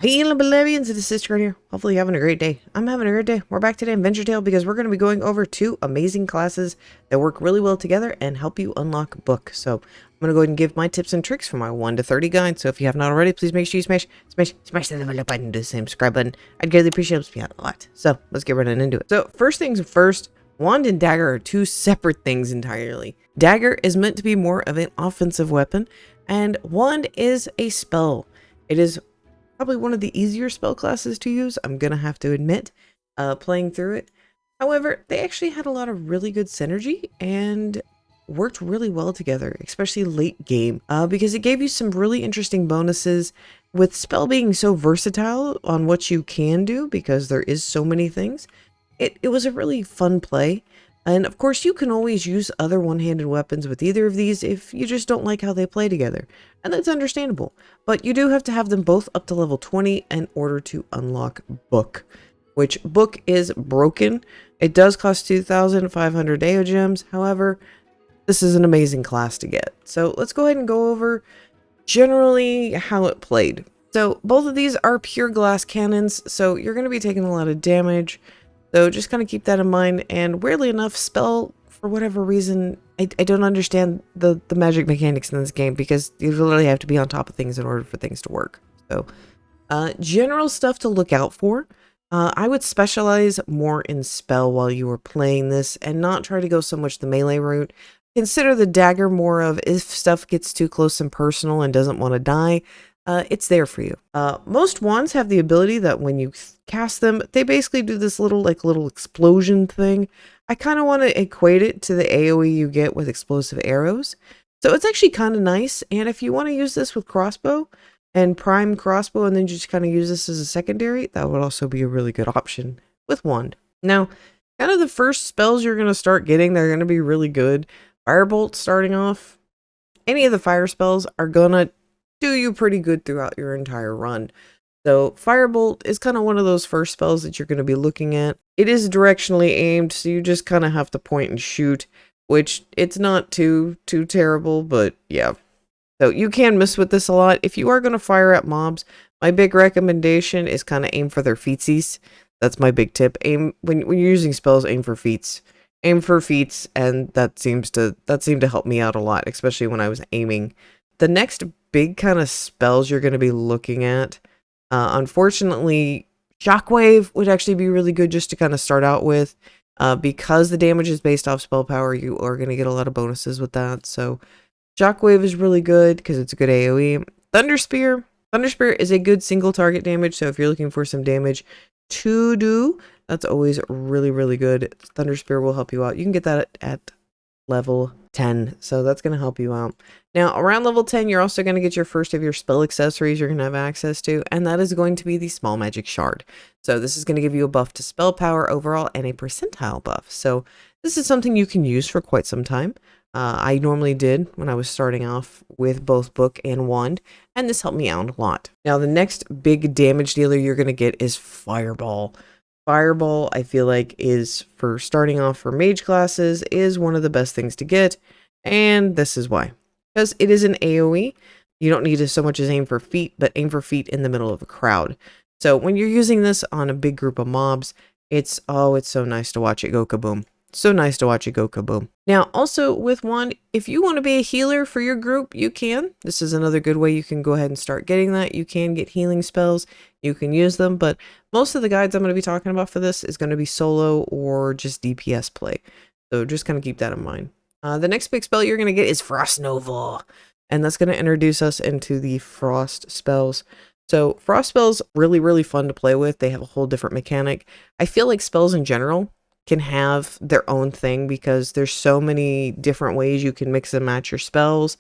Hey, Oblivions, it's Sister here. Hopefully you're having a great day. I'm having a great day. We're back today in Venture Tale because we're going to be going over two amazing classes that work really well together and help you unlock a book. So I'm going to go ahead and give my tips and tricks for my 1 to 30 guide. So if you have not already, please make sure you smash the like button, do the same subscribe button. I'd greatly appreciate it. It helps me out a lot. So let's get right into it. So first things first, Wand and Dagger are two separate things entirely. Dagger is meant to be more of an offensive weapon, and Wand is a spell. It is probably one of the easier spell classes to use, I'm gonna have to admit, playing through it. However, they actually had a lot of really good synergy and worked really well together, especially late game, because it gave you some really interesting bonuses. With spell being so versatile on what you can do, because there is so many things, it was a really fun play. And of course, you can always use other one-handed weapons with either of these if you just don't like how they play together. And that's understandable. But you do have to have them both up to level 20 in order to unlock Book, which Book is broken. It does cost 2,500 AO gems. However, this is an amazing class to get. So let's go ahead and go over generally how it played. So both of these are pure glass cannons, so you're going to be taking a lot of damage. So just kind of keep that in mind. And weirdly enough, spell, for whatever reason, I don't understand the magic mechanics in this game, because you literally have to be on top of things in order for things to work. So general stuff to look out for. I would specialize more in spell while you were playing this and not try to go so much the melee route. Consider the Dagger more of if stuff gets too close and personal and doesn't want to die, it's there for you. Most wands have the ability that when you cast them, they basically do this little explosion thing. I kind of want to equate it to the AoE you get with explosive arrows. So it's actually kind of nice. And if you want to use this with crossbow and prime crossbow and then just kind of use this as a secondary, that would also be a really good option with wand. Now, kind of the first spells you're going to start getting, they're going to be really good. Firebolt starting off. Any of the fire spells are going to do you pretty good throughout your entire run. So Firebolt is kind of one of those first spells that you're going to be looking at. It is directionally aimed, so you just kind of have to point and shoot, which it's not too terrible, but yeah. So you can miss with this a lot. If you are going to fire at mobs, my big recommendation is kind of aim for their feetsies. That's my big tip. Aim when you're using spells, aim for feats. Aim for feats, and that seemed to help me out a lot, especially when I was aiming. The next big kind of spells you're going to be looking at, unfortunately, Shockwave would actually be really good just to kind of start out with. Because the damage is based off spell power, you are going to get a lot of bonuses with that. So Shockwave is really good because it's a good AoE. Thunderspear is a good single target damage, so if you're looking for some damage to do, that's always really good. Thunderspear will help you out. You can get that at level 10, so that's going to help you out. Now, around level 10, you're also going to get your first of your spell accessories you're going to have access to, and that is going to be the Small Magic Shard. So this is going to give you a buff to spell power overall and a percentile buff. So this is something you can use for quite some time. I normally did when I was starting off with both Book and Wand, and this helped me out a lot. Now, the next big damage dealer you're going to get is Fireball. Fireball, I feel like, is for starting off for mage classes, is one of the best things to get, and this is why. Because it is an AoE, you don't need to so much as aim for feet, but aim for feet in the middle of a crowd. So when you're using this on a big group of mobs, it's so nice to watch it go kaboom. So nice to watch it go kaboom. Now, also with Wand, if you want to be a healer for your group, you can. This is another good way you can go ahead and start getting that. You can get healing spells. You can use them, but most of the guides I'm going to be talking about for this is going to be solo or just DPS play. So just kind of keep that in mind. The next big spell you're going to get is Frost Nova, and that's going to introduce us into the frost spells. So frost spells, really fun to play with. They have a whole different mechanic. I feel like spells in general can have their own thing because there's so many different ways you can mix and match your spells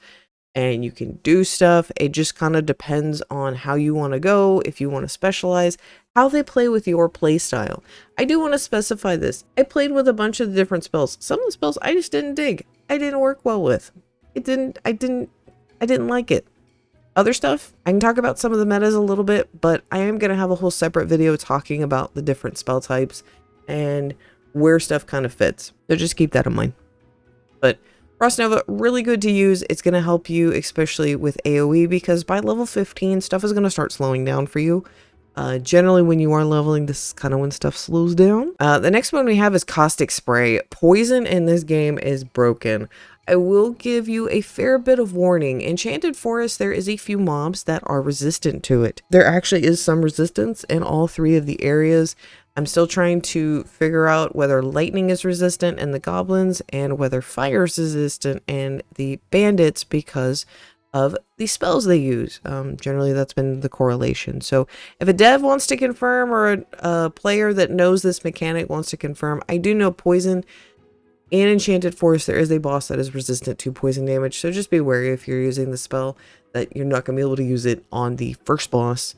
and you can do stuff. It just kind of depends on how you want to go, if you want to specialize, how they play with your play style. I do want to specify this. I played with a bunch of different spells. Some of the spells I just didn't dig. I didn't work well with. I didn't like it. Other stuff, I can talk about some of the metas a little bit, but I am going to have a whole separate video talking about the different spell types and where stuff kind of fits. So just keep that in mind. But Frost Nova, really good to use. It's going to help you, especially with AoE, because by level 15, stuff is going to start slowing down for you. Generally, when you are leveling, this is kind of when stuff slows down. The next one we have is Caustic Spray. Poison in this game is broken. I will give you a fair bit of warning. Enchanted Forest, there is a few mobs that are resistant to it. There actually is some resistance in all three of the areas. I'm still trying to figure out whether lightning is resistant in the goblins and whether fire is resistant in the bandits because of the spells they use. Generally, that's been the correlation. So if a dev wants to confirm or a player that knows this mechanic wants to confirm, I do know poison in Enchanted Forest, there is a boss that is resistant to poison damage. So just be wary if you're using the spell that you're not going to be able to use it on the first boss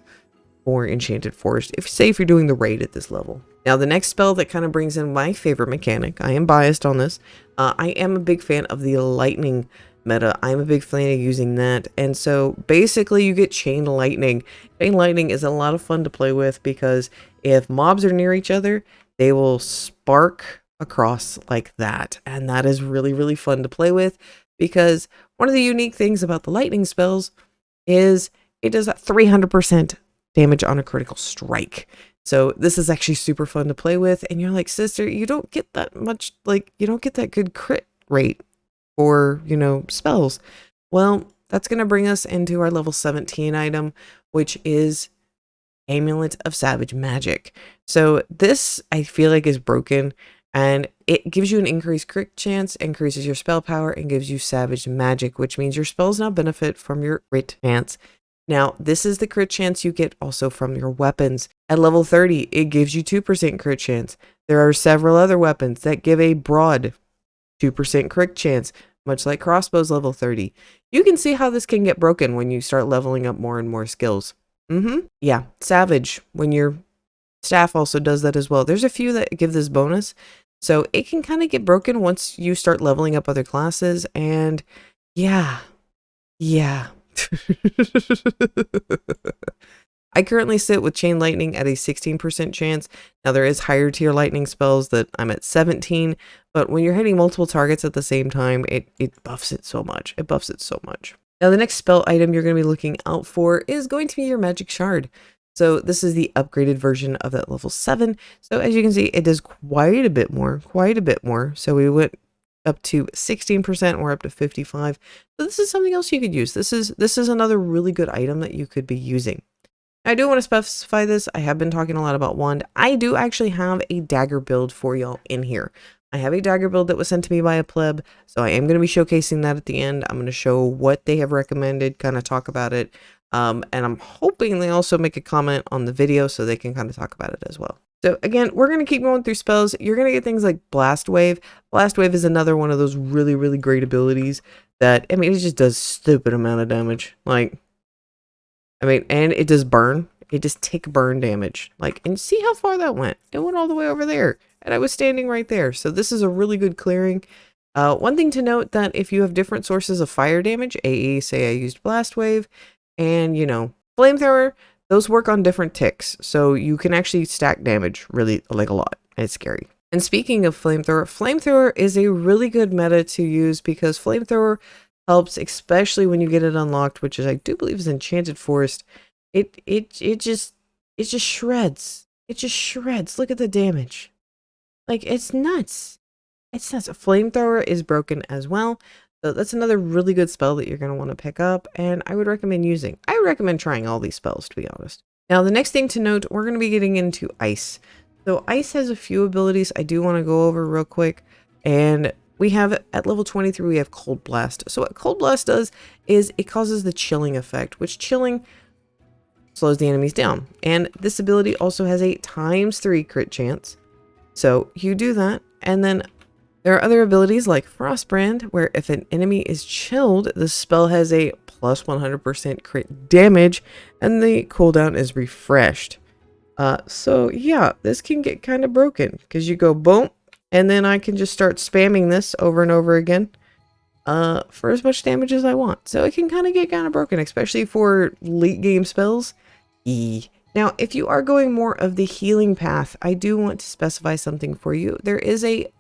for Enchanted Forest, if you're doing the raid at this level. Now, the next spell that kind of brings in my favorite mechanic, I am biased on this. I am a big fan of the lightning meta. I'm a big fan of using that. And so basically you get Chain Lightning. Chain Lightning is a lot of fun to play with because if mobs are near each other, they will spark across like that. And that is really, really fun to play with because one of the unique things about the lightning spells is it does 300% damage on a critical strike. So this is actually super fun to play with. And you're like, sister, you don't get that much, like, you don't get that good crit rate for, you know, spells. Well, that's going to bring us into our level 17 item, which is Amulet of Savage Magic. So this, I feel like, is broken, and it gives you an increased crit chance, increases your spell power, and gives you Savage Magic, which means your spells now benefit from your crit chance. Now, this is the crit chance you get also from your weapons. At level 30, it gives you 2% crit chance. There are several other weapons that give a broad 2% crit chance, much like crossbows level 30. You can see how this can get broken when you start leveling up more and more skills. Yeah, Savage, when your staff also does that as well. There's a few that give this bonus, so it can kind of get broken once you start leveling up other classes, and yeah. I currently sit with Chain Lightning at a 16% chance. Now there is higher tier lightning spells that I'm at 17, but when you're hitting multiple targets at the same time, it buffs it so much. It buffs it so much. Now the next spell item you're going to be looking out for is going to be your Magic Shard. So this is the upgraded version of that level 7. So as you can see, it does quite a bit more. So we went up to 16% or up to 55. So this is something else you could use. This is another really good item that you could be using. I do want to specify this. I have been talking a lot about wand. I do actually have a dagger build for y'all in here. I have a dagger build that was sent to me by a pleb, so I am going to be showcasing that at the end. I'm going to show what they have recommended, kind of talk about it, and I'm hoping they also make a comment on the video so they can kind of talk about it as well. So again, we're going to keep going through spells. You're going to get things like Blast Wave. Blast Wave is another one of those really, really great abilities that, I mean, it just does stupid amount of damage. Like, I mean, and it does burn. It does take burn damage. Like, and see how far that went. It went all the way over there. And I was standing right there. So this is a really good clearing. One thing to note that if you have different sources of fire damage, AE, say I used Blast Wave, and, you know, Flamethrower, those work on different ticks. So you can actually stack damage really, like, a lot. It's scary. And speaking of Flamethrower, Flamethrower is a really good meta to use because Flamethrower helps, especially when you get it unlocked, which is, I do believe, is Enchanted Forest. It just shreds. It just shreds. Look at the damage. Like, it's nuts. It's nuts. Flamethrower is broken as well. So that's another really good spell that you're going to want to pick up, and I would recommend using. I would recommend trying all these spells, to be honest. Now, the next thing to note, we're going to be getting into Ice. So Ice has a few abilities I do want to go over real quick, and we have, at level 23, we have Cold Blast. So what Cold Blast does is it causes the chilling effect, which chilling slows the enemies down. And this ability also has a ×3 crit chance. So you do that, and then there are other abilities like Frostbrand, where if an enemy is chilled, the spell has a plus 100% crit damage, and the cooldown is refreshed. So yeah, this can get kind of broken, because you go boom, and then I can just start spamming this over and over again for as much damage as I want. So it can kind of get kind of broken, especially for late game spells. Now, if you are going more of the healing path, I do want to specify something for you. There is a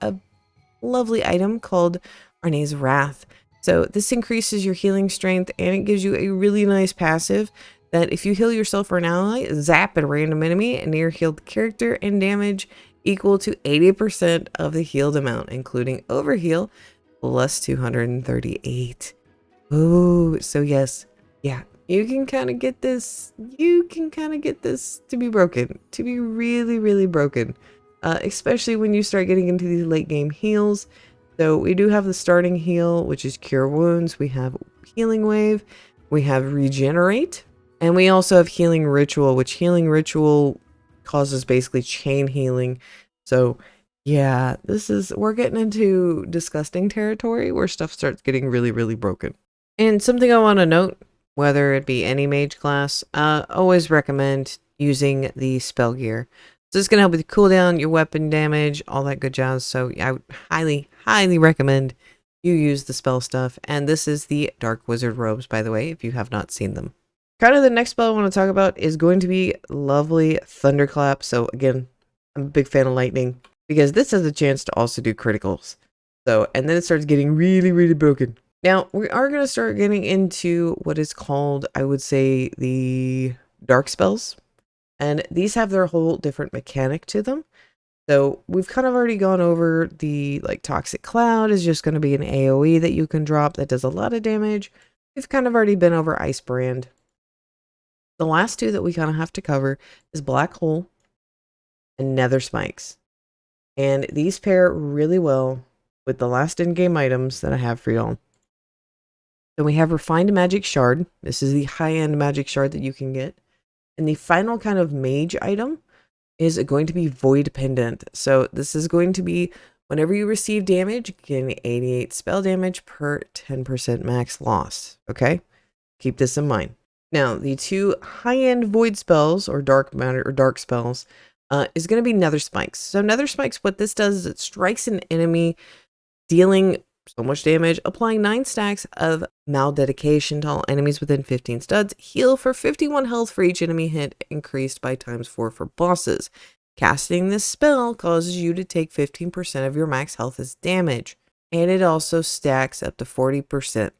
lovely item called Renees Wrath. So this increases your healing strength, and it gives you a really nice passive that if you heal yourself or an ally, zap a random enemy and near healed character and damage equal to 80% of the healed amount, including overheal, plus 238. Oh, so yes, yeah, you can kind of get this. You can kind of get this to be broken, to be really, really broken, especially when you start getting into these late game heals. So we do have the starting heal, which is Cure Wounds. We have Healing Wave. We have Regenerate. And we also have Healing Ritual, which Healing Ritual causes basically chain healing. So yeah, we're getting into disgusting territory where stuff starts getting really, really broken. And something I want to note, whether it be any mage class, always recommend using the spell gear. So it's going to help with your cooldown, your weapon damage, all that good jazz. So I would highly, highly recommend you use the spell stuff. And this is the Dark Wizard robes, by the way, if you have not seen them. Kind of the next spell I want to talk about is going to be lovely Thunderclap. So again, I'm a big fan of lightning because this has a chance to also do criticals. So, and then it starts getting really, really broken. Now, we are going to start getting into what is called, I would say, the dark spells. And these have their whole different mechanic to them. So we've kind of already gone over the Toxic Cloud is just going to be an AoE that you can drop that does a lot of damage. We've kind of already been over Ice Brand. The last two that we kind of have to cover is Black Hole and Nether Spikes. And these pair really well with the last in-game items that I have for y'all. Then we have Refined Magic Shard. This is the high-end magic shard that you can get. And the final kind of mage item is going to be Void Pendant. So this is going to be whenever you receive damage, getting 88 spell damage per 10% max loss. Okay? Keep this in mind. Now, the two high-end void spells or dark matter or dark spells is going to be Nether Spikes. So Nether Spikes, what this does is it strikes an enemy, dealing so much damage, applying 9 stacks of Malededication to all enemies within 15 studs, heal for 51 health for each enemy hit, increased by ×4 for bosses. Casting this spell causes you to take 15% of your max health as damage, and it also stacks up to 40%.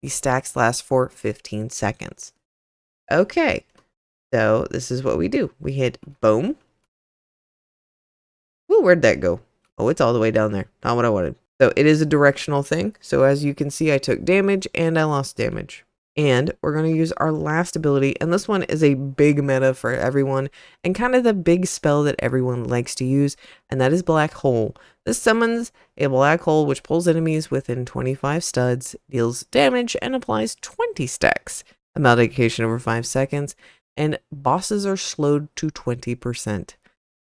These stacks last for 15 seconds. Okay, so this is what we do. We hit boom. Ooh, where'd that go? Oh, it's all the way down there. Not what I wanted. So it is a directional thing. So as you can see, I took damage and I lost damage. And we're going to use our last ability. And this one is a big meta for everyone and kind of the big spell that everyone likes to use. And that is Black Hole. This summons a black hole which pulls enemies within 25 studs, deals damage, and applies 20 stacks of Malededication over 5 seconds. And bosses are slowed to 20%.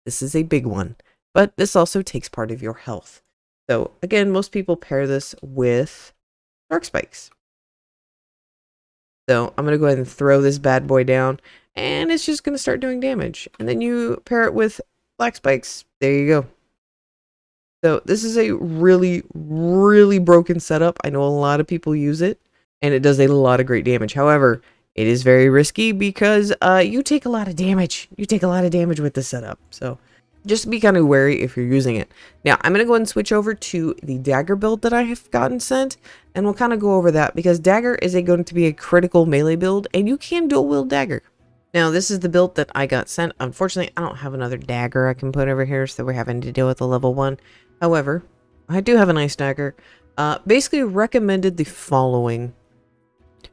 This is a big one. But this also takes part of your health. So again, most people pair this with Dark Spikes. So I'm going to go ahead and throw this bad boy down and it's just going to start doing damage. And then you pair it with Black Spikes. There you go. So this is a really, really broken setup. I know a lot of people use it and it does a lot of great damage. However, it is very risky because you take a lot of damage. You take a lot of damage with this setup. So just be kind of wary if you're using it. Now, I'm going to go ahead and switch over to the Dagger build that I have gotten sent, and we'll kind of go over that because Dagger is going to be a critical melee build, and you can dual wield Dagger. Now, this is the build that I got sent. Unfortunately, I don't have another Dagger I can put over here, so we're having to deal with a level 1. However, I do have a nice Dagger. Basically recommended the following.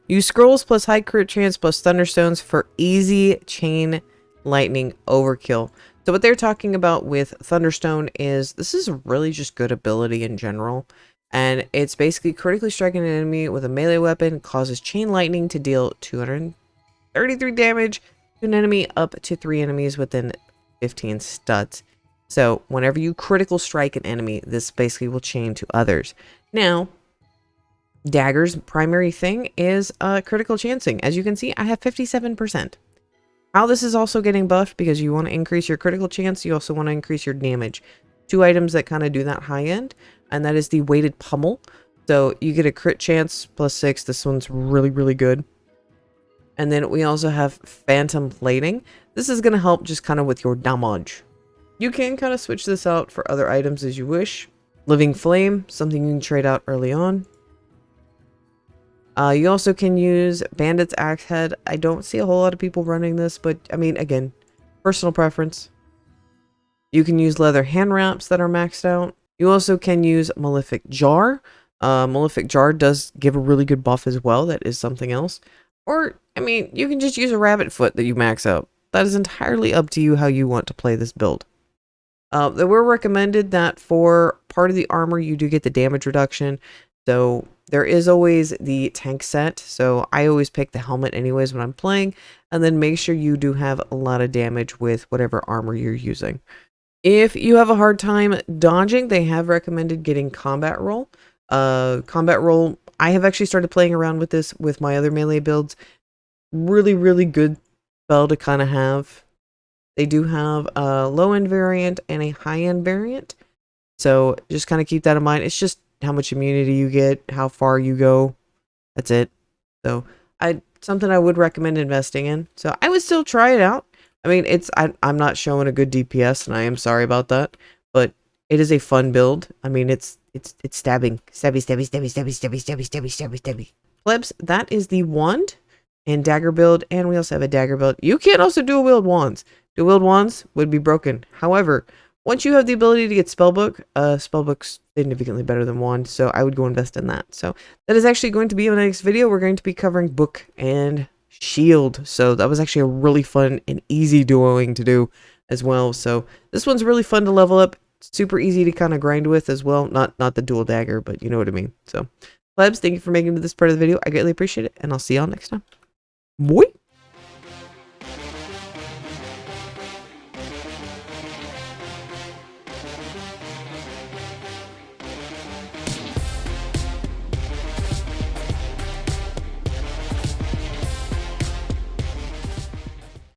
Use Scrolls plus high crit chance plus Thunderstones for easy chain lightning overkill. So what they're talking about with Thunderstone is this is really just good ability in general. And it's basically critically striking an enemy with a melee weapon, causes chain lightning to deal 233 damage to an enemy up to 3 enemies within 15 studs. So whenever you critical strike an enemy, this basically will chain to others. Now, Dagger's primary thing is critical chancing. As you can see, I have 57%. How this is also getting buffed because you want to increase your critical chance, you also want to increase your damage. 2 items that kind of do that high end, and that is the weighted pummel. So you get a crit chance plus 6. This one's really, really good. And then we also have phantom plating. This is going to help just kind of with your damage. You can kind of switch this out for other items as you wish. Living Flame, something you can trade out early on. You also can use Bandit's Axe Head. I don't see a whole lot of people running this, but I mean, again, personal preference. You can use leather hand wraps that are maxed out. You also can use Malefic Jar. Malefic Jar does give a really good buff as well. That is something else. Or, I mean, you can just use a rabbit foot that you max out. That is entirely up to you how you want to play this build. There were recommended that for part of the armor, you do get the damage reduction. So there is always the tank set. So I always pick the helmet anyways when I'm playing. And then make sure you do have a lot of damage with whatever armor you're using. If you have a hard time dodging, they have recommended getting combat roll. Combat roll, I have actually started playing around with this with my other melee builds. Really, really good spell to kind of have. They do have a low-end variant and a high-end variant. So just kind of keep that in mind. It's just how much immunity you get, how far you go. That's it. So something I would recommend investing in. So I would still try it out. I mean, I'm not showing a good DPS, and I am sorry about that, but it is a fun build. I mean, it's stabbing, stabby, stabby, stabby, stabby, stabby, stabby, stabby, stabby, stabby. Plebs, that is the wand and dagger build, and we also have a dagger build. You can also dual wield wands. Dual wield wands would be broken. However, once you have the ability to get spellbook, spellbook's significantly better than wand, so I would go invest in that. So that is actually going to be in the next video. We're going to be covering book and shield. So that was actually a really fun and easy duoing to do as well. So this one's really fun to level up. Super easy to kind of grind with as well. Not the dual dagger, but you know what I mean. So plebs, thank you for making it to this part of the video. I greatly appreciate it, and I'll see y'all next time. Boy.